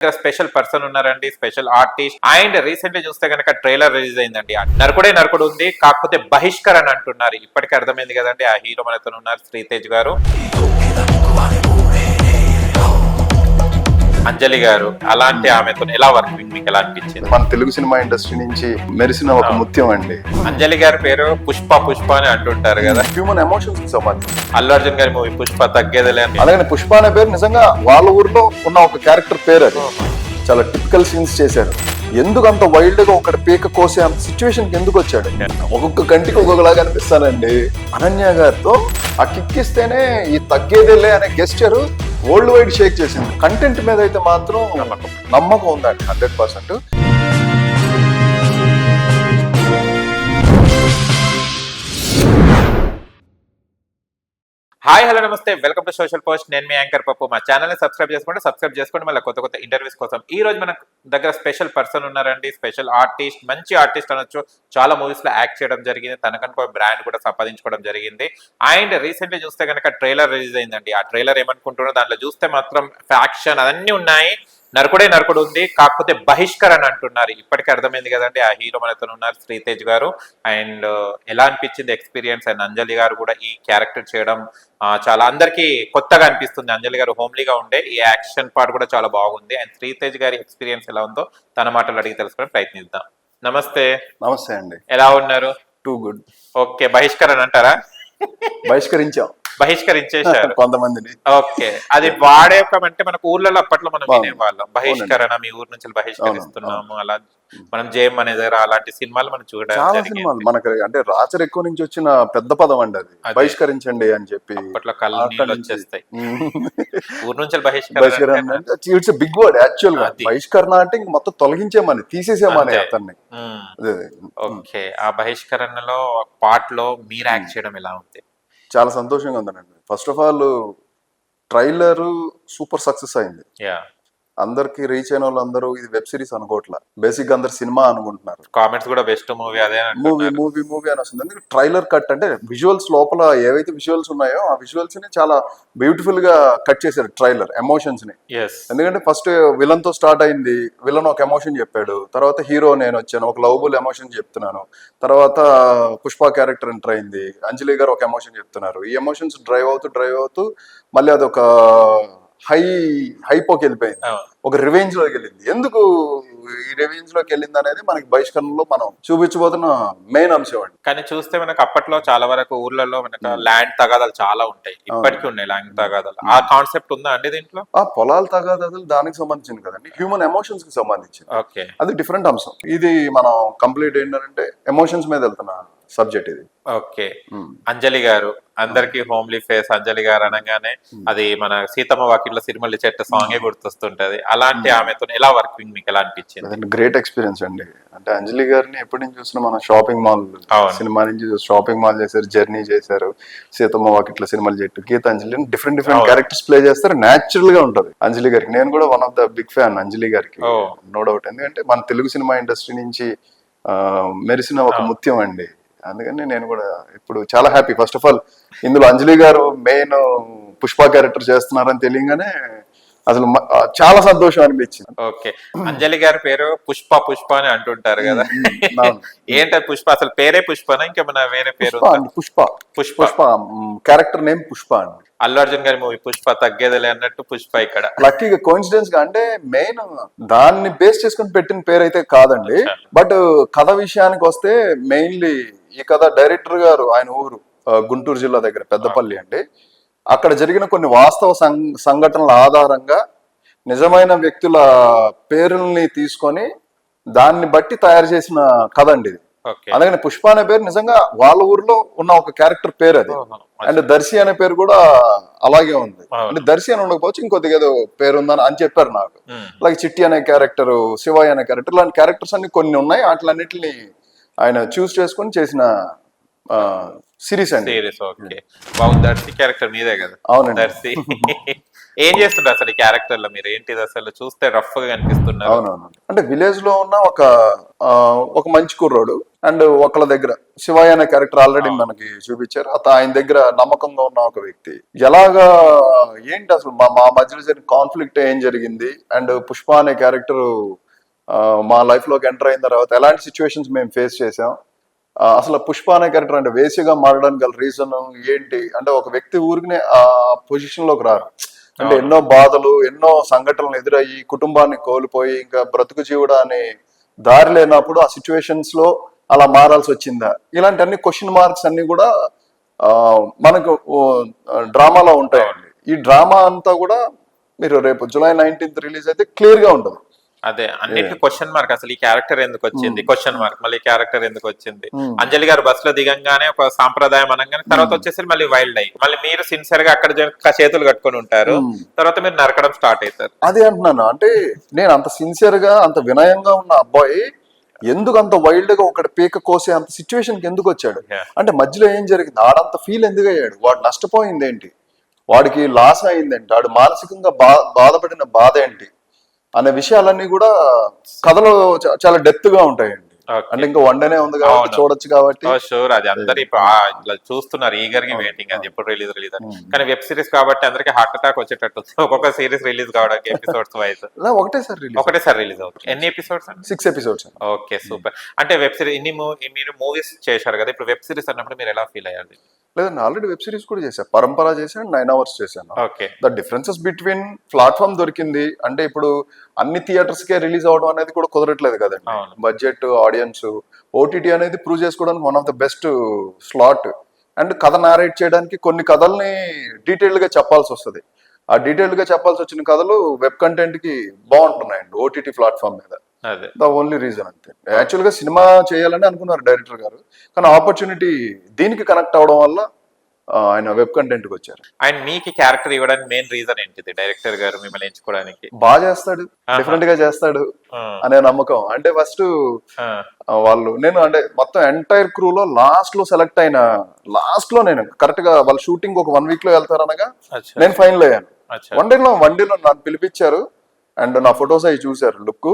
Special person ఉన్నారండి, special artist. And recently చూస్తే కనుక ట్రైలర్ రిలీజ్ అయిందండి. నరకుడే నరకుడు ఉంది, కాకపోతే బహిష్కరణ అంటున్నారు. ఇప్పటికే అర్థమైంది కదండి, ఆ హీరో మనతో ఉన్నారు శ్రీతేజ్ గారు, అంజలి గారు. అలాంటి ఆమెతో ఎలా వర్కింగ్ మీకు ఎలా అనిపించింది? మన తెలుగు సినిమా ఇండస్ట్రీ నుంచి మెరిసిన ఒక ముత్యం అండి. అంజలి గారి పేరు పుష్ప పుష్ప అని అంటుంటారు కదా, హ్యూమన్ ఎమోషన్స్ కి సంబంధించి. అల్లు అర్జున్ గారి మూవీ పుష్ప తగ్గేదిలే అని. అలాగే పుష్ప అనే పేరు నిజంగా వాళ్ళ ఊర్లో ఉన్న ఒక క్యారెక్టర్ పేరు అది. చాలా టిపికల్ సీన్స్ చేశారు. ఎందుకు అంత వైల్డ్ గా ఒకటి పీక కోసే అంత సిచ్యువేషన్ కి ఎందుకు వచ్చాడు? ఒక్కొక్క కంటికి ఒక్కొక్కలాగా అనిపిస్తానండి. అనన్య గారితో ఆ కిక్కిస్తేనే ఈ తగ్గేదేలే అనే గెస్చర్ వరల్డ్ వైడ్ షేక్ చేసింది. కంటెంట్ మీద అయితే మాత్రం నమ్మకం ఉందండి 100%. హాయ్ హలో నమస్తే, వెల్కమ్ టు సోషల్ పోస్ట్. నేను మీ యాంకర్ పప్పు. మా ఛానల్ ని సబ్స్క్రైబ్ చేసుకోండి మళ్ళీ కొత్త కొత్త ఇంటర్వ్యూస్ కోసం. ఈ రోజు మన దగ్గర స్పెషల్ పర్సన్ ఉన్నారండి, స్పెషల్ ఆర్టిస్ట్, మంచి ఆర్టిస్ట్ అనొచ్చు. చాలా మూవీస్ లో యాక్ట్ చేయడం జరిగింది, తనకనుకో బ్రాండ్ కూడా సంపాదించుకోవడం జరిగింది. అండ్ రీసెంట్లీ చూస్తే కనుక ట్రైలర్ రిలీజ్ అయిందండి. ఆ ట్రైలర్ ఏమనుకుంటున్నారో దాంట్లో చూస్తే మాత్రం ఫ్యాక్షన్ అవన్నీ ఉన్నాయి. నరకుడే నరకుడు ఉంది, కాకపోతే బహిష్కరణ అంటున్నారు. ఇప్పటికే అర్థమైంది కదండి, ఆ హీరో మనతో ఉన్నారు శ్రీతేజ్ గారు. అండ్ ఎలా అనిపించింది ఎక్స్పీరియన్స్? అండ్ అంజలి గారు కూడా ఈ క్యారెక్టర్ చేయడం చాలా అందరికి కొత్తగా అనిపిస్తుంది. అంజలి గారు హోమ్లీగా ఉండే, ఈ యాక్షన్ పార్ట్ కూడా చాలా బాగుంది. అండ్ శ్రీతేజ్ గారి ఎక్స్పీరియన్స్ ఎలా ఉందో తన మాటలు అడిగి తెలుసుకొని ప్రయత్నిద్దాం. నమస్తే. నమస్తే అండి. ఎలా ఉన్నారు? Too good. ఓకే, బహిష్కరణ అంటారా? బహిష్కరించేశారు కొంతమందిని. ఓకే, అది వాడేమంటే మనకు ఊర్లలో అప్పట్లో మనం వినేవాళ్ళం, బహిష్కరణ, మీ ఊరు నుంచి బహిష్కరిస్తున్నాము, అలా మనం జేఎం అనే దగ్గర అలాంటి సినిమాలు మనం చాలా సినిమాలు మనకి అంటే రాచర్ ఎక్కువ నుంచి వచ్చిన పెద్ద పదం అండి అది. బహిష్కరించండి అని చెప్పి అప్పట్లో కళ్ళు నీళ్ళు వచ్చేస్తాయి. ఊరు నుంచి బహిష్కరణ ఇట్స్ బిగ్ వర్డ్ యాక్చువల్ గా. బహిష్కరణ అంటే ఇంక మొత్తం తొలగించేమని, తీసేసేమని అతన్ని. ఓకే, ఆ బహిష్కరణలో పార్ట్ లో మీరు యాక్ట్ చేయడం ఎలా ఉంది? చాలా సంతోషంగా ఉందండి. First of all trailer super success అయింది. అందరికి రీచ్ అయిన వాళ్ళు అందరూ ఇది వెబ్ సిరీస్ అనుకోవట్లా, బేసిక్ గా అందరు సినిమా అనుకుంటున్నారు. కామెంట్స్ కూడా బెస్ట్ మూవీ అదే మూవీ అని వస్తుంది. ఎందుకంటే ట్రైలర్ కట్ అంటే విజువల్స్ లోపల ఏవైతే విజువల్స్ ఉన్నాయో ఆ విజువల్స్ ని చాలా బ్యూటిఫుల్ గా కట్ చేశారు ట్రైలర్ ఎమోషన్స్ ని. ఎందుకంటే ఫస్ట్ విలన్ తో స్టార్ట్ అయింది, విలన్ ఒక ఎమోషన్ చెప్పాడు, తర్వాత హీరో నేను వచ్చాను ఒక లవబుల్ ఎమోషన్ చెప్తున్నాను, తర్వాత పుష్ప క్యారెక్టర్ ఎంటర్ అయింది, అంజలి గారు ఒక ఎమోషన్ చెప్తున్నారు. ఈ ఎమోషన్స్ డ్రైవ్ అవుతూ మళ్ళీ అది ఒక హైపోకి వెళ్ళిపోయింది, ఒక రివెంజ్ లోకి వెళ్ళింది. ఎందుకు ఈ రివెంజ్ లోకి వెళ్ళింది అనేది మనకి బహిష్కరణలో మనం చూపించబోతున్న మెయిన్ అంశం అండి. కానీ చూస్తే మనకు అప్పట్లో చాలా వరకు ఊర్లలో మనకు ల్యాండ్ తగాదాలు చాలా ఉంటాయి, ఇప్పటికీ ఉన్నాయి ల్యాండ్ తగాదాలు. ఆ కాన్సెప్ట్ ఉందా అండి దీంట్లో? ఆ పొలాల తగాదాలు దానికి సంబంధించింది కదండి, హ్యూమన్ ఎమోషన్స్ కి సంబంధించింది. ఓకే, అది డిఫరెంట్ అంశం. ఇది మనం కంప్లీట్ ఏంటంటే ఎమోషన్స్ మీద వెళ్తున్న సబ్జెక్ట్ ఇది. ఓకే, అంజలి గారు అందరికి హోమ్లీ ఫేస్. అంజలి గారు అనగానే అది మన సీతమ్మ వాకిట్లో సిరిమల్లి చెట్టు సాంగే గుర్తొస్తుంటది. అలాంటి ఆమెతో ఎలా వర్కింగ్ మీకు ఎలా అనిపించింది? గ్రేట్ ఎక్స్పీరియన్స్ అండి. అంటే అంజలి గారిని ఎప్పటి నుంచి చూసినా మనం షాపింగ్ మాల్ సినిమా నుంచి షాపింగ్ మాల్ చేశారు, జర్నీ చేశారు, Seethamma Vakitlo Sirimalle Chettu, Geethanjali, different characters play చేస్తారు. న్యాచురల్ గా ఉంటది అంజలి గారికి. నేను కూడా one of the big fan Anjali గారికి, నో డౌట్. ఎందుకంటే మన తెలుగు సినిమా ఇండస్ట్రీ నుంచి మెరిసిన ఒక ముత్యం అండి. అందుకని నేను కూడా ఇప్పుడు చాలా హ్యాపీ. ఫస్ట్ ఆఫ్ ఆల్ ఇందులో అంజలి గారు మెయిన్ పుష్ప క్యారెక్టర్ చేస్తున్నారని తెలియగానే అసలు చాలా సంతోషం అనిపించింది. ఓకే, అంజలి గారి పేరు పుష్ప పుష్ప అని అంటుంటారు కదా, ఏంటది పుష్ప? అసలు పేరే పుష్పనా ఇంకేమన్నా వేరే పేరు? పుష్ప క్యారెక్టర్ నేమ్ పుష్ప అండి. అల్లు అర్జున్ గారి మూవీ పుష్ప తగ్గేదిలే అన్నట్టు పుష్ప ఇక్కడ లక్కీగా కోఇన్సిడెన్స్ గా, అంటే మెయిన్ దాన్ని బేస్ చేసుకుని పెట్టిన పేరు అయితే కాదండి. బట్ కథ విషయానికి వస్తే మెయిన్లీ ఈ కథ డైరెక్టర్ గారు ఆయన ఊరు గుంటూరు జిల్లా దగ్గర పెద్దపల్లి అండి. అక్కడ జరిగిన కొన్ని వాస్తవ సంఘటనల ఆధారంగా నిజమైన వ్యక్తుల పేరుల్ని తీసుకొని దాన్ని బట్టి తయారు చేసిన కథ అండి ఇది. అలాగే పుష్ప అనే పేరు నిజంగా వాళ్ళ ఊర్లో ఉన్న ఒక క్యారెక్టర్ పేరు అది. అండ్ దర్శి అనే పేరు కూడా అలాగే ఉంది. అంటే దర్శి అని ఉండకపోవచ్చు, ఇంకొద్దిగా ఏదో పేరు ఉందని అని చెప్పారు నాకు. అలాగే చిట్టి అనే క్యారెక్టర్, శివయ్య అనే క్యారెక్టర్, ఇలాంటి క్యారెక్టర్స్ అన్ని కొన్ని ఉన్నాయి. వాటిలన్నిటిని ఆయన చూస్ చేసుకుని చేసిన సిరీస్ అండి. దర్శి క్యారెక్టర్ మీదే కదా? అవునండి. దర్శి ఏం చేస్తుంటారు అసలు ఈ క్యారెక్టర్ లో మీరు? ఏంటిది అసలు చూస్తే రఫ్ గా కనిపిస్తున్నారు. అవునవును. అంటే విలేజ్ లో ఉన్న ఒక మంచి కుర్రోడు, అండ్ ఒకళ్ళ దగ్గర శివయ్య అనే క్యారెక్టర్ ఆల్రెడీ మనకి చూపించారు. ఆయన దగ్గర నమ్మకంగా ఉన్న ఒక వ్యక్తి ఎలాగా ఏంటి అసలు మా మధ్యలో జరిగిన కాన్ఫ్లిక్ట్ ఏం జరిగింది, అండ్ పుష్ప అనే క్యారెక్టర్ మా లైఫ్ లోకి ఎంటర్ అయిన తర్వాత ఎలాంటి సిచ్యువేషన్స్ మేము ఫేస్ చేసాం, అసలు పుష్ప అనే క్యారెక్టర్ అంటే వేసిగా మారడానికి గల రీజన్ ఏంటి, అంటే ఒక వ్యక్తి ఊరికినే ఆ పొజిషన్ లోకి రారు, అంటే ఎన్నో బాధలు ఎన్నో సంఘటనలు ఎదురయ్యి కుటుంబాన్ని కోల్పోయి ఇంకా బ్రతుకు జీవుడా అనే దారి లేనప్పుడు ఆ సిచ్యువేషన్స్ లో అలా మారాల్సి వచ్చిందా, ఇలాంటి అన్ని క్వశ్చన్ మార్క్స్ అన్ని కూడా మనకు డ్రామాలో ఉంటాయండి. ఈ డ్రామా అంతా కూడా మీరు రేపు జూలై 19th రిలీజ్ అయితే క్లియర్ గా ఉంటుంది. అదే అన్నిటికీ క్వశ్చన్ మార్క్, అసలు ఈ క్యారెక్టర్ ఎందుకు వచ్చింది క్వశ్చన్ మార్క్, మళ్ళీ ఈ క్యారెక్టర్ ఎందుకు వచ్చింది. అంజలి గారు బస్ లో దిగంగానే ఒక సాంప్రదాయం అనగానే తర్వాత వచ్చేసి మళ్ళీ వైల్డ్ అయ్యి మళ్ళీ మీరు సిన్సియర్ గా అక్కడ చేతులు కట్టుకొని ఉంటారు, తర్వాత మీరు నరకడం స్టార్ట్ అవుతారు. అదే అంటున్నాను, అంటే నేను అంత సిన్సియర్ గా అంత వినయంగా ఉన్న అబ్బాయి ఎందుకు అంత వైల్డ్ గా ఒకటి పీక కోసే అంత సిచ్యువేషన్ కి ఎందుకు వచ్చాడు, అంటే మధ్యలో ఏం జరిగింది, ఆడంత ఫీల్ ఎందుకు అయ్యాడు, వాడు నష్టపోయింది ఏంటి, వాడికి లాస్ అయిందేంటి, వాడు మానసికంగా బాధపడిన బాధ ఏంటి అనే విషయాలన్నీ కూడా కథలో చాలా డెప్త్ గా ఉంటాయండి. అంటే ఇంకా వన్ డేనే ఉంది కాబట్టి చూడొచ్చు కాబట్టి షూర్. అది అందరు ఇప్పుడు ఇట్లా చూస్తున్నారు ఈగర్ గా వెయిటింగ్, అది ఎప్పుడు రిలీజ్ అని. కానీ వెబ్ సిరీస్ కాబట్టి అందరికి హార్ట్ అటాక్ వచ్చేటట్టు ఒక్కొక్క సిరీస్ రిలీజ్ కావడానికి ఎపిసోడ్స్ వైజ్ ఒకటేసారి రిలీజ్ అవుతుంది. ఎన్ని ఎపిసోడ్స్? 6 ఎపిసోడ్స్. Okay super. అంటే వెబ్ సిరీస్ మీరు మూవీస్ చేశారు కదా, ఇప్పుడు వెబ్ సిరీస్ అన్నప్పుడు మీరు ఎలా ఫీల్ అయ్యారు? లేదండి, ఆల్రెడీ వెబ్ సిరీస్ కూడా చేశాను, పరంపర చేశాను, 9 hours చేశాను. Okay. The differences between platform దొరికింది అంటే ఇప్పుడు అన్ని థియేటర్స్ కే రిలీజ్ అవడం అనేది కూడా కుదరట్లేదు కదండి, బడ్జెట్ ఆడియన్స్, ఓటీటీ అనేది ప్రూవ్ చేసుకోవడానికి one of the best slot, and కథ నారేట్ చేయడానికి కొన్ని కథల్ని డీటెయిల్డ్ గా చెప్పాల్సి వస్తుంది, ఆ డీటెయిల్డ్ గా చెప్పాల్సి వచ్చిన కథలు వెబ్ కంటెంట్ కి బాగుంటున్నాయండి ఓటీటీ ప్లాట్ఫామ్ మీద. ద ఓన్లీ రీజన్ అంతే. యాక్చువల్ గా సినిమా చేయాలని అనుకున్నారు డైరెక్టర్ గారు, కానీ ఆపర్చునిటీ దీనికి కనెక్ట్ అవడం వల్ల ఆయన వెబ్ కంటెంట్ కి వచ్చారు. ఆయన మీకు క్యారెక్టర్ ఇవ్వడానికి మెయిన్ రీజన్ ఏంటిది డైరెక్టర్ గారు మిమ్మల్ని ఎంచుకోవడానికి? బాగా చేస్తాడు, డిఫరెంట్ గా చేస్తాడు అనే నమ్మకం. అంటే ఫస్ట్ నేను అంటే మొత్తం ఎంటైర్ క్రూ లో లాస్ట్ లో సెలెక్ట్ అయిన, లాస్ట్ లో నేను కరెక్ట్ గా వాళ్ళు షూటింగ్ ఒక 1 week లో వెళ్తారనగా నేను ఫైనల్ అయ్యాను. వన్ డేలో నన్ను పిలిపించారు అండ్ నా ఫొటోస్ అవి చూసారు. Look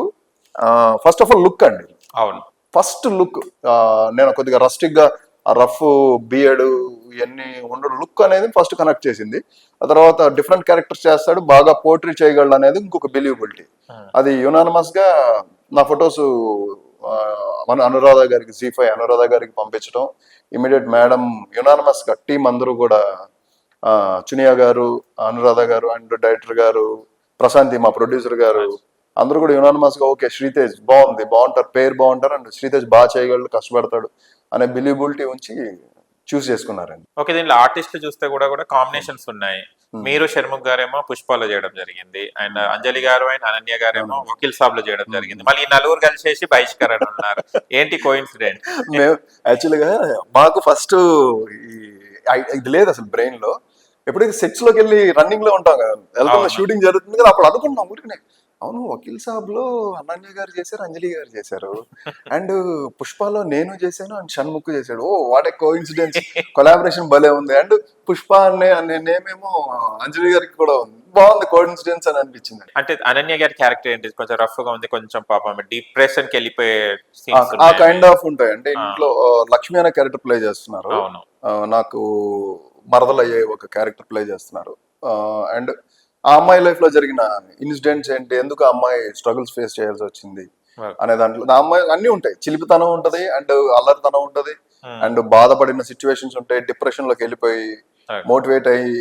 first of all look అండి, అవును ఫస్ట్ లుక్ నేను కొద్దిగా రస్టిక్ గా రఫ్ బియర్డ్ ఇవన్నీ ఉండడు, లుక్ అనేది ఫస్ట్ కనెక్ట్ చేసింది. ఆ తర్వాత డిఫరెంట్ క్యారెక్టర్స్ చేస్తాడు, బాగా పోర్ట్రీ చేయగలడు అనేది ఇంకొక బిలీవబిలిటీ. అది యునానిమస్ గా నా ఫొటోస్ మన అనురాధ గారికి, Z5 అనురాధ గారికి పంపించడం, ఇమీడియట్ మేడం యునానిమస్ గా టీం అందరూ కూడా చునియా గారు, అనురాధ గారు అండ్ డైరెక్టర్ గారు, ప్రశాంతి మా ప్రొడ్యూసర్ గారు అందరూ కూడా యునానిమస్ గా ఓకే శ్రీతేజ్ బాగుంటారు, పేరు బాగుంటారు అండ్ శ్రీతేజ్ బాగా చేయగలడు, కష్టపడతాడు అనే బిలీబిలిటీ ఉంచి చూస్ చేసుకున్నారండి. ఓకే. దీనిలో ఆర్టిస్టులు చూస్తే కూడా కాంబినేషన్స్ ఉన్నాయి. మీరు షర్ముఖ్ గారేమో పుష్పాలో చేయడం జరిగింది, అండ్ అంజలి గారు అండ్ అనన్య గారేమో వకీల్ సాబ్ లో చేయడం జరిగింది. మళ్ళీ ఈ నలుగురు కలిసేసి బహిష్కరణ ఉన్నారు. ఏంటి కోఇన్సిడెంట్? మేము యాక్చువల్ గా మాకు ఫస్ట్ ఇది లేదు అసలు బ్రెయిన్ లో. ఎప్పుడైతే సెట్స్ లోకి వెళ్ళి రన్నింగ్ లో ఉంటాం కదా, వెళ్తున్న షూటింగ్ జరుగుతుంది కదా, అప్పుడు అనుకున్నాం ఊరికనే, అవును వకీల్ సాబ్ లో అనన్య గారు చేశారు, అంజలి గారు చేశారు, అండ్ పుష్పలో నేను చేశాను అండ్ షణ్ముఖ్ చేశాడు. Oh what a coincidence, collaboration భలే ఉంది. అండ్ పుష్ప అనే నేమేమో అంజలి గారికి కూడా ఉంది, బాగుంది కోఇన్సిడెన్స్ అని అనిపించింది. అంటే అనన్య గారి క్యారెక్టర్ ఏంటి, కొంచెం రఫ్ గా ఉంది, కొంచెం పాపం డిప్రెషన్ కి వెళ్ళిపోయే ఆ కైండ్ ఆఫ్ ఉంటాయి. అంటే ఇంట్లో లక్ష్మి అనే క్యారెక్టర్ ప్లే చేస్తున్నారు, నాకు మరదలయ్యే ఒక క్యారెక్టర్ ప్లే చేస్తున్నారు. అండ్ ఆ అమ్మాయి లైఫ్ లో జరిగిన ఇన్సిడెంట్స్ ఏంటి, ఎందుకు ఆ అమ్మాయి స్ట్రగుల్స్ ఫేస్ చేయాల్సి వచ్చింది అనే దాంట్లో ఆ అమ్మాయి అన్ని ఉంటాయి. చిలిపితనం ఉంటది అండ్ అల్లరితనం ఉంటది అండ్ బాధపడిన సిచ్యువేషన్స్ ఉంటాయి, డిప్రెషన్ లోకి వెళ్ళిపోయి మోటివేట్ అయ్యి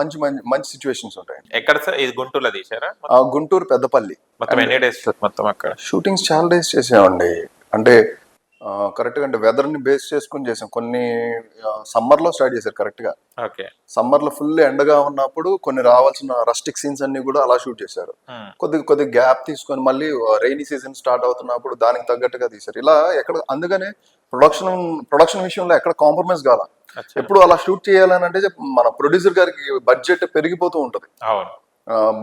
మంచి మంచి సిచ్యువేషన్స్ ఉంటాయి. ఎక్కడ సార్ ఇది? గుంటూరులో తీసారా? గుంటూరు పెద్దపల్లి. మొత్తం ఎన్ని డేస్ మొత్తం అక్కడ షూటింగ్స్? చాలా డేస్ చేసామండి. అంటే కరెక్ట్ గా అంటే వెదర్ ని బేస్ చేసుకుని చేసాం. కొన్ని సమ్మర్ లో స్టార్ట్ చేశారు కరెక్ట్ గా. సమ్మర్ లో ఫుల్ ఎండగా ఉన్నప్పుడు కొన్ని రావాల్సిన రస్టిక్ సీన్స్ అన్ని కూడా అలా షూట్ చేశారు. కొద్ది గ్యాప్ తీసుకొని మళ్ళీ రైనీ సీజన్ స్టార్ట్ అవుతున్నప్పుడు దానికి తగ్గట్టుగా తీశారు. ఇలా ఎక్కడ అందుకనే ప్రొడక్షన్ విషయంలో ఎక్కడ కాంప్రమైజ్ కాల. ఎప్పుడు అలా షూట్ చేయాలని అంటే మన ప్రొడ్యూసర్ గారికి బడ్జెట్ పెరిగిపోతూ ఉంటది,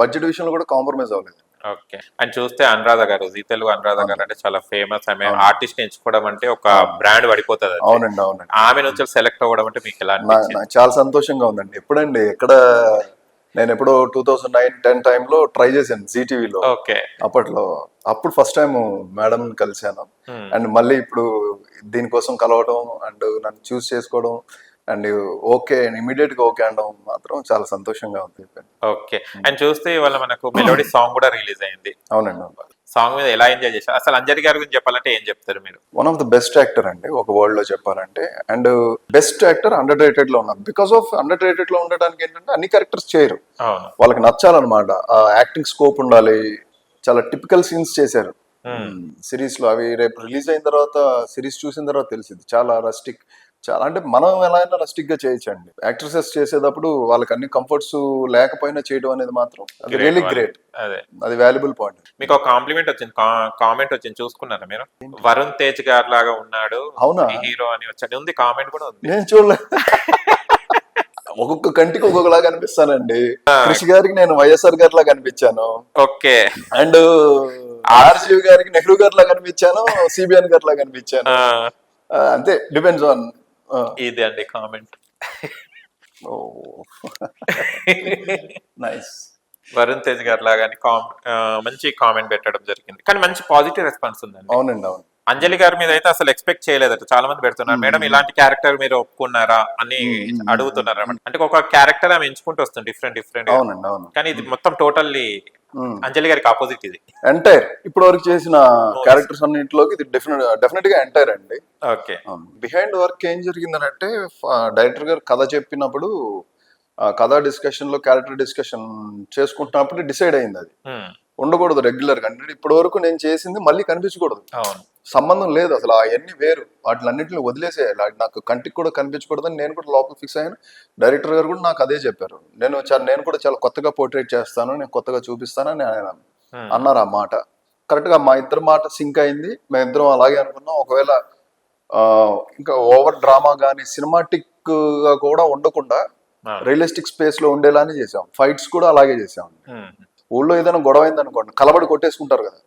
బడ్జెట్ విషయంలో కూడా కాంప్రమైజ్ అవ్వలేదు. ఓకే. అని చూస్తే అనురాధ గారు, జీ తెలుగు అనురాధ గారు అంటే చాలా ఫేమస్. ఆమె ఆర్టిస్ట్ ఎంచుకోవడం అంటే ఒక బ్రాండ్ పడిపోతుంది. అవునండి అవునండి. ఆమె నుంచి సెలెక్ట్ అవ్వడం అంటే మీకు ఎలా అనిపించింది? చాలా సంతోషంగా ఉందండి. ఎప్పుడండి ఎక్కడ నేను ఎప్పుడో 2009-10 టైంలో ట్రై చేశాను జీటీవీలో. ఓకే. అప్పుడు ఫస్ట్ టైం మేడం కలిశాను. అండ్ మళ్ళీ ఇప్పుడు దీనికోసం కలవడం అండ్ నన్ను చూస్ చేసుకోవడం అండ్ ఓకే ఇమీడియట్ గా ఓకే అనడం మాత్రం చాలా సంతోషంగా ఉంది. ఓకే. అండ్ చూస్తే ఇవాళ మనకు మెలోడీ సాంగ్ కూడా రిలీజ్ అయింది. అవునండి. సాంగ్ మీద ఎలా ఎంజాయ్ చేశారు? అసలు అంజలి గారి గురించి చెప్పాలంటే ఏం చెప్తారు మీరు? One of the best actor అండి ఒక వరల్డ్ లో చెప్పాలంటే. And best actor under rated లో ఉన్నారు. బికాస్ ఆఫ్ అండర్ రేటెడ్ లో ఉండడానికి ఏంటంటే అన్ని క్యారెక్టర్స్ చేయరు, వాళ్ళకి నచ్చాలన్నమాట. యాక్టింగ్ స్కోప్ ఉండాలి. చాలా టిపికల్ సీన్స్ చేశారు సిరీస్ లో. అవి రేపు రిలీజ్ అయిన తర్వాత సిరీస్ చూసిన తర్వాత తెలిసింది చాలా రస్టిక్, చాలా అంటే మనం ఎలా అయినా రస్టిక్ గా చేయొచ్చండి. యాక్ట్రెసెస్ చేసేటప్పుడు వాళ్ళకి అన్ని కంఫర్ట్స్ లేకపోయినా చేయడం అనేది మాత్రం అది రియల్లీ గ్రేట్. అది వాల్యుబుల్ పాయింట్. మీకు ఒక కాంప్లిమెంట్ వచ్చింది, కామెంట్ వచ్చింది, చూసుకున్నారా మీరు? వరుణ్ తేజ్ గారు లాగా ఉన్నాడు అవునా హీరో అని వచ్చాడు, ఉంది కామెంట్ కూడా ఉంది. నేను చూడలేదు. ఒక్కొక్క కంటికి ఒక్కొక్కలాగా కనిపిస్తానండి. కృషి గారికి నేను వైఎస్ఆర్ గారి లాగా కనిపించాను. ఓకే. అండ్ ఆర్జీవి గారికి నెహ్రూ గారి లాగా కనిపించాను, సిబిఎన్ గారి లాగా కనిపించాను. అంతే, డిపెండ్స్ ఆన్. ఇది అండి కామెంట్. నైస్. వరుణ్ తేజ్ గారు లాగాని మంచి కామెంట్ పెట్టడం జరిగింది, కానీ మంచి పాజిటివ్ రెస్పాన్స్ ఉందండి. అవునండి, అవును. అంజలి గారి మీద అయితే అసలు ఎక్స్పెక్ట్ చేయలేదట, చాలా మంది పెడుతున్నారు. మేడం ఇలాంటి క్యారెక్టర్ మీరు ఒప్పుకున్నారా అని అడుగుతున్నారు. అంటే ఒక క్యారెక్టర్ ఆమె ఎంచుకుంటూ వస్తుంది డిఫరెంట్. అవునండి, అవును. కానీ ఇది మొత్తం టోటల్లీ అంజలి గారికి ఆపోజిట్. ఇది ఎంటైర్ ఇప్పటి వరకు చేసిన క్యారెక్టర్స్ అన్నింటిలోకి ఇది డెఫినెట్ గా ఎంటైర్ అండి. ఓకే. బిహైండ్ వర్క్ ఏం జరిగిందనంటే డైరెక్టర్ గారు కథ చెప్పినప్పుడు కథా డిస్కషన్ లో క్యారెక్టర్ డిస్కషన్ చేసుకుంటున్నప్పుడు డిసైడ్ అయింది అది ఉండకూడదు రెగ్యులర్ గా. అంటే ఇప్పటి వరకు నేను చేసింది మళ్ళీ కనిపించకూడదు, సంబంధం లేదు అసలు, అవన్నీ వేరు, వాటిలన్నింటిని వదిలేసేయాలి, నాకు కంటికి కూడా కనిపించకూడదని నేను కూడా లోపల ఫిక్స్ అయ్యాను. డైరెక్టర్ గారు కూడా నాకు అదే చెప్పారు. నేను కూడా చాలా కొత్తగా పోర్ట్రేట్ చేస్తాను, నేను కొత్తగా చూపిస్తానని ఆయన అన్నారు. ఆ మాట కరెక్ట్ గా మా ఇద్దరు మాట సింక్ అయింది. మేమిద్దరం అలాగే అనుకున్నాం. ఒకవేళ ఇంకా ఓవర్ డ్రామా కానీ సినిమాటిక్ గా కూడా ఉండకుండా రియలిస్టిక్ స్పేస్ లో ఉండేలానే చేసాం. ఫైట్స్ కూడా అలాగే చేసాం. ఊళ్ళో ఏదైనా గొడవ అయింది అనుకోండి, కలబడి కొట్టేసుకుంటారు కదా,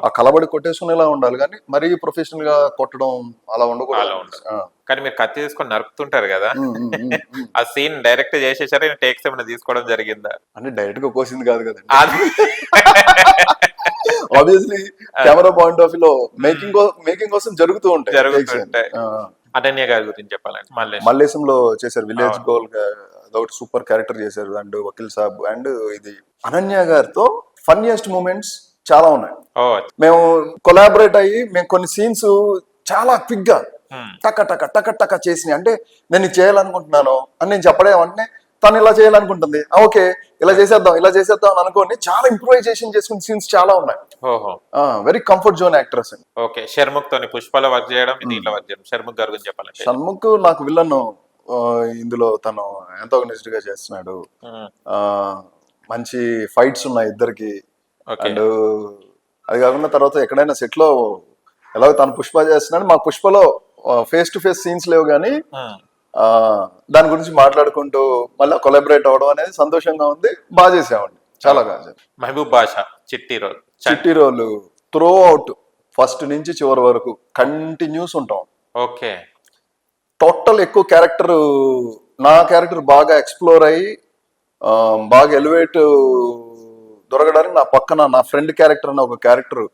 ఆ కలబడి కొట్టేసుకునేలా ఉండాలి, కానీ మరీ ప్రొఫెషనల్ గా కొట్టడం అలా ఉండకూడదు. కానీ మీరు కత్తి తీసుకొని నరుకుతుంటారు కదా, ఆ సీన్ డైరెక్ట్ చేసేసారా, టేక్స్ ఏమైనా తీసుకోవడం జరిగిందా? అంటే డైరెక్ట్ గా కోసింది కాదు కదండి. Obviously camera point of view లో మేకింగ్ కోసం జరుగుతూ ఉంటాయి. అనన్య గారి గురించి చెప్పాలంటే మల్లేశంలో చేశారు, విలేజ్ గోల్ అదొకటి సూపర్ క్యారెక్టర్ చేశారు. అండ్ వకీల్ సాబ్. అండ్ ఇది అనన్య గారితో ఫన్నీయెస్ట్ మూమెంట్స్ చాలా ఉన్నాయి. మేము కొలాబరేట్ అయ్యి మేము కొన్ని సీన్స్ చాలా క్విక్ గా టక టక టక టక చేసినాయి. అంటే నేను ఇది చేయాలనుకుంటున్నాను అని నేను చెప్పడేమంటే తను ఇలా చేయాలనుకుంటుంది, ఓకే ఇలా చేసేద్దాం అని అనుకోని చాలా ఇంప్రూవైజేషన్ చేసుకున్న సీన్స్ చాలా ఉన్నాయి. వెరీ కంఫర్ట్ జోన్ యాక్టర్స్ అండి. ఓకే. షర్ముఖ్ తోని పుష్పలో వర్క్ చేయడం, దీంట్లో వర్క్ చేయడం. షర్ముఖ్ గారి గురించి చెప్పాలంటే షణ్ముఖ్ నాకు విలన్, ఇందులో తను యాంటాగనిస్ట్ గా చేస్తున్నాడు. మంచి ఫైట్స్ ఉన్నాయి ఇద్దరికి. అండ్ అది కాకుండా తర్వాత ఎక్కడైనా సెట్ లో ఎలాగో తను పుష్ప చేస్తున్నాడు, మా పుష్పలో ఫేస్ టు ఫేస్ సీన్స్ లేవు కానీ దాని గురించి మాట్లాడుకుంటూ మళ్ళీ కొలాబరేట్ అవ్వడం అనేది సంతోషంగా ఉంది. బాగా చేసామండి, చాలా బాగా. మహబూబ్ బాషా చిట్టి రోల్ త్రూ అవుట్ ఫస్ట్ నుంచి చివరి వరకు కంటిన్యూస్ ఉంటాం. ఓకే. టోటల్ ఎక్కువ నా క్యారెక్టర్ బాగా ఎక్స్ప్లోర్ అయ్యి బాగా ఎలివేట్ దొరకడానికి నా పక్కన నా ఫ్రెండ్ క్యారెక్టర్ అనే ఒక క్యారెక్టర్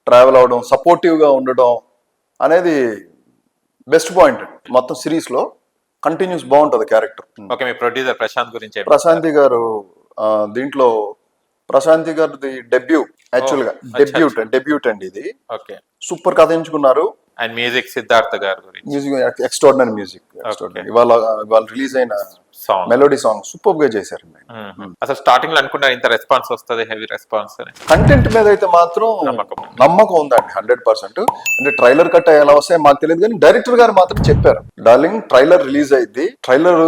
ట్రావెల్ అవడం, సపోర్టివ్ గా ఉండడం అనేది బెస్ట్ పాయింట్ మొత్తం సిరీస్ లో. కంటిన్యూస్ బాగుంటది క్యారెక్టర్. ఓకే. మీ ప్రొడ్యూసర్ ప్రశాంత్ గురించి? ప్రశాంతి గారు దీంట్లో ప్రశాంతి గారిది యాక్చువల్ గా డెబ్యూట్ అండి ఇది. ఓకే. సూపర్ కథ ఎంచుకున్నారు. అండ్ మ్యూజిక్ సిద్ధార్థ గారు గురించి? Music extraordinary music. ఇవాళ రిలీజ్ అయిన మెలోడీ సాంగ్ సూపర్ గా చేశారు. అసలు స్టార్టింగ్ లో అనుకున్నారు ఇంత రెస్పాన్స్ వస్తుంది, హెవీ రెస్పాన్స్ అని? కంటెంట్ మీద అయితే మాత్రం నమ్మకం ఉందండి 100%. అంటే ట్రైలర్ కట్ ఎలా వస్తాయో మాకు తెలియదు కానీ డైరెక్టర్ గారు మాత్రం చెప్పారు, డార్లింగ్ ట్రైలర్ రిలీజ్ అయింది, ట్రైలర్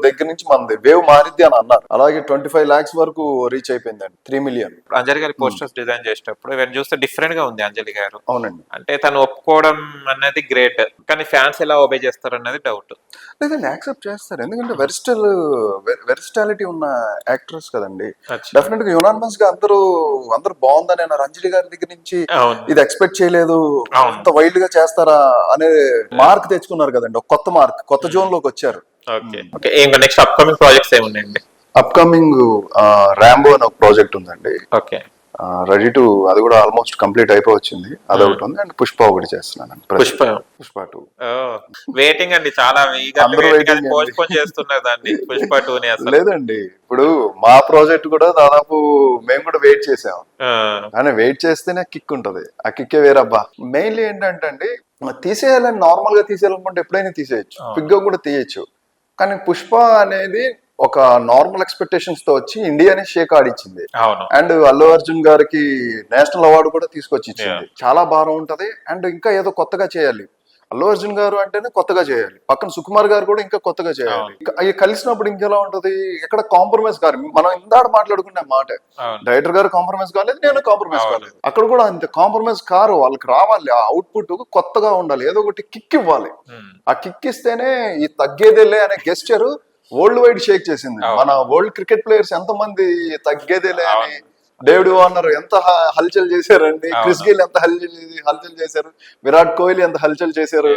దగ్గర నుంచి మనది వేవ్ మారిద్ది అని అన్నారు. అలాగే 25 lakhs వరకు రీచ్ అయిపోయిందండి, 3 million. అంజలి గారి పోస్టర్స్ డిజైన్ చేసేటప్పుడు ఇవన్నీ చూస్తే డిఫరెంట్ గా ఉంది అంజలి గారు. అవునండి. అంటే తను ఒప్పుకోవడం అనేది గ్రేట్, కానీ ఫ్యాన్స్ ఎలా ఒబే చేస్తారు అన్నది డౌట్. లేదండి, యాక్సెప్ట్ చేస్తారు. ఎందుకంటే వెరిస్టాలిటీ ఉన్న యాక్టర్స్ కదండి. డెఫినెట్ గా యునానిమస్ గా అందరూ బాగుందని అన్నారు. అంజలి గారి దగ్గర నుంచి ఇది ఎక్స్పెక్ట్ చేయలేదు, అంత వైల్డ్ గా చేస్తారా అనే మార్క్ తెచ్చుకున్నారు కదండి, ఒక కొత్త మార్క్, కొత్త జోన్ లోకి వచ్చారు. ఓకే. ఇంకా నెక్స్ట్ అప్కమింగ్ ప్రాజెక్ట్స్ ఏమున్నాయండి? అప్కమింగ్ ర్యాంబో అని ఒక ప్రాజెక్ట్ ఉందండి. ఓకే. రెడీ టు, అది కూడా ఆల్మోస్ట్ కంప్లీట్ అయిపోవచ్చింది. అదొకటి ఉంది. అండ్ పుష్ప ఒకటి చేస్తున్నాను. పుష్ప 2 వెయిటింగ్ అండి, చాలా అందరూ waiting పోస్ట్ పోన్ చేస్తున్నారు దాన్ని, పుష్ప 2 ని అసలు. లేదండి, ఇప్పుడు మా ప్రాజెక్ట్ కూడా దాదాపు మేము కూడా వెయిట్ చేసాం. ఆ, కానీ వెయిట్ చేస్తేనే కిక్ ఉంటది. ఆ కిక్కే వేరబ్బా. మెయిన్లీ ఏంటంటే అండి, తీసేయాలని నార్మల్ గా తీసేయాలనుకుంటే ఎప్పుడైనా తీసేయచ్చు, క్విక్ గా కూడా తీయచ్చు. కానీ పుష్ప అనేది ఒక నార్మల్ ఎక్స్పెక్టేషన్స్ తో వచ్చి ఇండియానే షేక్ ఆడిచ్చింది. అవును. అండ్ అల్లు అర్జున్ గారికి నేషనల్ అవార్డు కూడా తీసుకొచ్చి ఇచ్చింది. చాలా బాగా ఉంటది. అండ్ ఇంకా ఏదో కొత్తగా చేయాలి. అల్లు అర్జున్ గారు అంటేనే కొత్తగా చేయాలి, పక్కన సుకుమార్ గారు కూడా ఇంకా కొత్తగా చేయాలి. అవి కలిసినప్పుడు ఇంకెలా ఉంటది, ఎక్కడ కాంప్రమైజ్ కాదు. మనం ఇందాక మాట్లాడుకునే మాట, డైరెక్టర్ గారు కాంప్రమైజ్ కాలేదు, నేను కాంప్రమైజ్ కాలేదు. అక్కడ కూడా అంతే కాంప్రమైజ్ కారు. వాళ్ళకి రావాలి, ఆ అవుట్పుట్ కొత్తగా ఉండాలి, ఏదో ఒకటి కిక్ ఇవ్వాలి. ఆ కిక్ ఇస్తేనే ఈ తగ్గేదేలే అనే గెస్చర్ వరల్డ్ వైడ్ షేక్ చేసింది. మన వరల్డ్ క్రికెట్ ప్లేయర్స్ ఎంతమంది తగ్గేదేలే అని, డేవిడ్ వార్నర్ ఎంత హల్చల్ చేశారండి, క్రిస్ గేల్ ఎంత హల్చల్ చేశారు, విరాట్ కోహ్లీ ఎంత హల్చల్ చేశారు.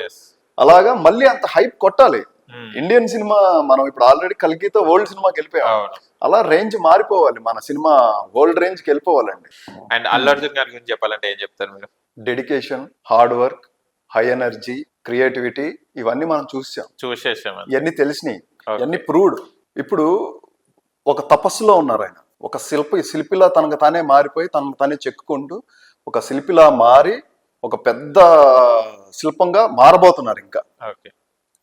అలాగా మళ్ళీ అంత హైప్ కొట్టాలి. ఇండియన్ సినిమా మనం ఇప్పుడు ఆల్రెడీ కల్కితో వరల్డ్ సినిమాకి వెళ్ళిపోయాం. అలా రేంజ్ మారిపోవాలి, మన సినిమా వరల్డ్ రేంజ్ కి వెళ్ళిపోవాలండి. అండ్ అల్లు అర్జున్ గారి గురించి చెప్పాలంటే ఏం చెప్తారు మీరు? Dedication, hard work, high energy, creativity, ఇవన్నీ మనం చూసేసాం. ఇవన్నీ తెలిసినాయి, ఇవన్నీ ప్రూవ్డ్. ఇప్పుడు ఒక తపస్సులో ఉన్నారు ఆయన. ఒక శిల్పిలా తనకు తానే మారిపోయి తనకు తానే చెక్కుకుంటూ ఒక శిల్పిలా మారి ఒక పెద్ద శిల్పంగా మారబోతున్నారు. ఇంకా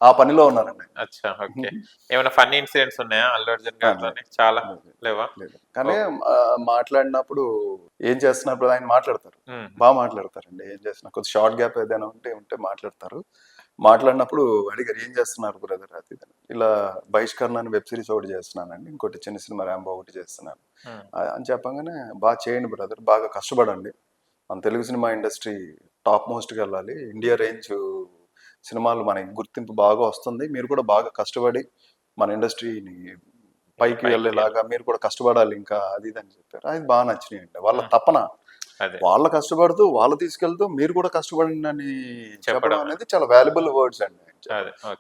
ఆ పనిలో ఉన్నారండి. అచ్చా, ఓకే. ఏమైనా ఫన్నీ ఇన్సిడెంట్స్ ఉన్నాయా అల్లు అర్జున్ గారితో? చాలా లేవా? కానీ మాట్లాడినప్పుడు ఏం చేస్తున్నప్పుడు ఆయన మాట్లాడతారు, బాగా మాట్లాడతారండి. ఏం చేస్తున్నా కొద్ది షార్ట్ గ్యాప్ ఏదైనా ఉంటే మాట్లాడతారు. మాట్లాడినప్పుడు అడిగారు, ఏం చేస్తున్నారు బ్రదర్ అది ఇలా బహిష్కరణ అని వెబ్ సిరీస్ ఒకటి చేస్తున్నానండి, ఇంకోటి చిన్న సినిమా ర్యాంబో ఒకటి చేస్తున్నాను అని చెప్పగానే, బాగా చేయండి బ్రదర్, బాగా కష్టపడండి, మన తెలుగు సినిమా ఇండస్ట్రీ టాప్ మోస్ట్కి వెళ్ళాలి, ఇండియా రేంజ్ సినిమాలు మనకి గుర్తింపు బాగా వస్తుంది, మీరు కూడా బాగా కష్టపడి మన ఇండస్ట్రీని పైకి వెళ్ళేలాగా మీరు కూడా కష్టపడాలి ఇంకా, అది ఇది అని చెప్పారు. అది బాగా నచ్చినాయండి. వాళ్ళ తపన, వాళ్ళ కష్టపడుతూ వాళ్ళు తీసుకెళ్తూ మీరు కూడా కష్టపడండి అని చెప్పడం అనేది చాలా వాల్యుబుల్ వర్డ్స్ అండి.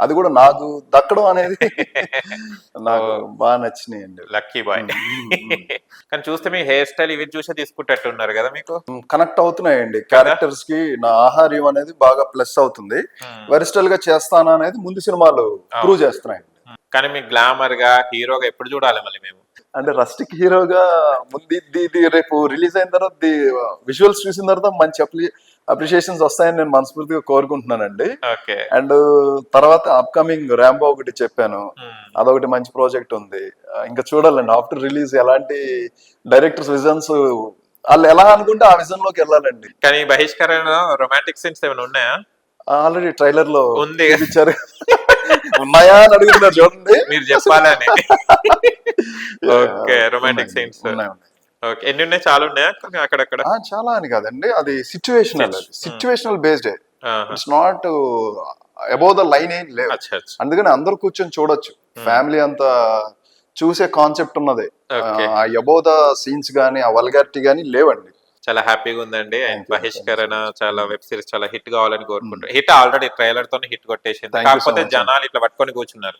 అది కూడా నాకు దక్కడం అనేది నాకు బాగా నచ్చినాయి అండి. Lucky boy. కానీ చూస్తే మీ హెయిర్ స్టైల్ ఇవి చూసే తీసుకుంటట్టు ఉన్నారు కదా, మీకు కనెక్ట్ అవుతున్నాయండి క్యారెక్టర్స్ కి. నా ఆహార్యం అనేది బాగా ప్లస్ అవుతుంది. వెరిస్టల్ గా చేస్తాను అనేది ముందు సినిమాలు ప్రూవ్ చేస్తున్నాయండి. కానీ మీ గ్లామర్ గా హీరోగా ఎప్పుడు చూడాలి మళ్ళీ మేము? అంటే రస్టిక్ హీరోగా ముందు రేపు రిలీజ్ అయిన తర్వాత విజువల్స్ చూసిన తర్వాత మంచి అప్రిషియేషన్స్ వస్తాయని నేను మనస్ఫూర్తిగా కోరుకుంటున్నానండి. అండ్ తర్వాత అప్కమింగ్ ర్యాంబో ఒకటి చెప్పాను, అదొకటి మంచి ప్రాజెక్ట్ ఉంది. ఇంకా చూడాలండి ఆఫ్టర్ రిలీజ్ ఎలాంటి డైరెక్టర్స్ విజన్స్ వాళ్ళు ఎలా అనుకుంటే ఆ విజన్ లోకి వెళ్ళాలండి. కానీ బహిష్కరణ రొమాంటిక్ సీన్స్ ఏమైనా ఉన్నాయా? ఆల్రెడీ ట్రైలర్ లో ఉంది, ఇచ్చారు. ఉన్నాయా అని అడుగుతున్నారు చూడండి, మీరు చెప్పాలని. ఓకే, రొమాంటిక్ సీన్స్ ఎన్ని ఉన్నాయి? చాలా ఉన్నాయా అక్కడక్కడ? చాలా అని కాదండి, అది situational based. It's not above the line ఏం లేదు. అందుకని అందరు కూర్చొని చూడొచ్చు, ఫ్యామిలీ అంతా చూసే కాన్సెప్ట్ ఉన్నది. ఆ అబౌవ్ ద సీన్స్ గానీ ఆ వల్గారిటీ గానీ లేవండి. చాలా హ్యాపీగా ఉందండి. బహిష్కరణ చాలా వెబ్ సిరీస్ చాలా హిట్ కావాలని కోరుకుంటారు. హిట్ ఆల్రెడీ ట్రైలర్ తోనే హిట్ కొట్టేసింది. కాకపోతే జనాలు ఇట్లా పట్టుకొని కూర్చున్నారు,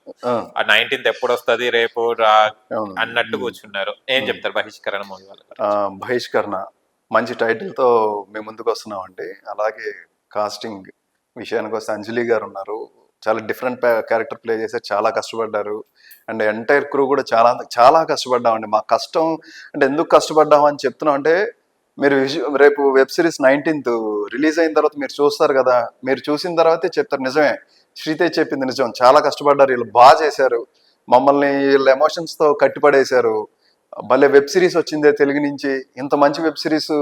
ఆ 19th ఎప్పుడు వస్తుంది రేపు అన్నట్టు కూర్చున్నారు. ఏం చెప్తారు బహిష్కరణ మూవీ వాళ్ళు? బహిష్కరణ మంచి టైటిల్ తో మేము ముందుకు వస్తున్నామండి. అలాగే కాస్టింగ్ విషయానికి వస్తే అంజలి గారు ఉన్నారు, చాలా డిఫరెంట్ క్యారెక్టర్ ప్లే చేశారు, చాలా కష్టపడ్డారు. అండ్ ఎంటైర్ క్రూ కూడా చాలా చాలా కష్టపడ్డామండి. మా కష్టం అంటే ఎందుకు కష్టపడ్డాము అని చెప్తున్నాం అంటే, మీరు రేపు వెబ్ సిరీస్ 19th రిలీజ్ అయిన తర్వాత మీరు చూస్తారు కదా, మీరు చూసిన తర్వాతే చెప్తారు నిజమే శ్రీతేజ్ చెప్పింది నిజం, చాలా కష్టపడ్డారు, వీళ్ళు బాగా చేశారు, మమ్మల్ని వీళ్ళ ఎమోషన్స్ తో కట్టిపడేశారు, భలే వెబ్ సిరీస్ వచ్చిందే తెలుగు నుంచి, ఇంత మంచి వెబ్ సిరీస్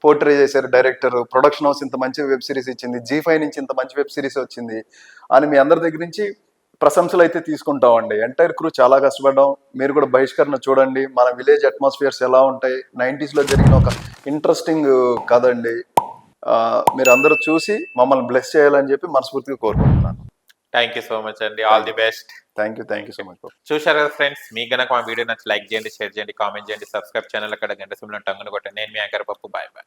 పోర్ట్రే చేశారు డైరెక్టర్, ప్రొడక్షన్ హౌస్ ఇంత మంచి వెబ్ సిరీస్ ఇచ్చింది, G5 నుంచి ఇంత మంచి వెబ్ సిరీస్ వచ్చింది అని మీ అందరి దగ్గర నుంచి ప్రశంసలు అయితే తీసుకుంటామండి. ఎంటైర్ క్రూ చాలా కష్టపడ్డాం. మీరు కూడా బహిష్కరణ చూడండి, మన విలేజ్ అట్మాస్ఫియర్స్ ఎలా ఉంటాయి, 90s లో జరిగిన ఒక ఇంట్రెస్టింగ్ కథ అండి. మీరు అందరూ చూసి మమ్మల్ని బ్లెస్ చేయాలని చెప్పి మనస్ఫూర్తిగా కోరుకుంటున్నాను. థ్యాంక్ యూ సో మచ్ అండి, all the best. Thank you so much. చూశారు కదా ఫ్రెండ్స్, మీకు గనక మా వీడియో నచ్చి లైక్ చేయండి, షేర్ చేయండి, కామెంట్ చేయండి, సబ్స్క్రైబ్ ఛానల్ అక్కడ గంట సింబల్ టంగును కొట్టండి. నేను మీ యాంకర్ పప్పు. Bye bye.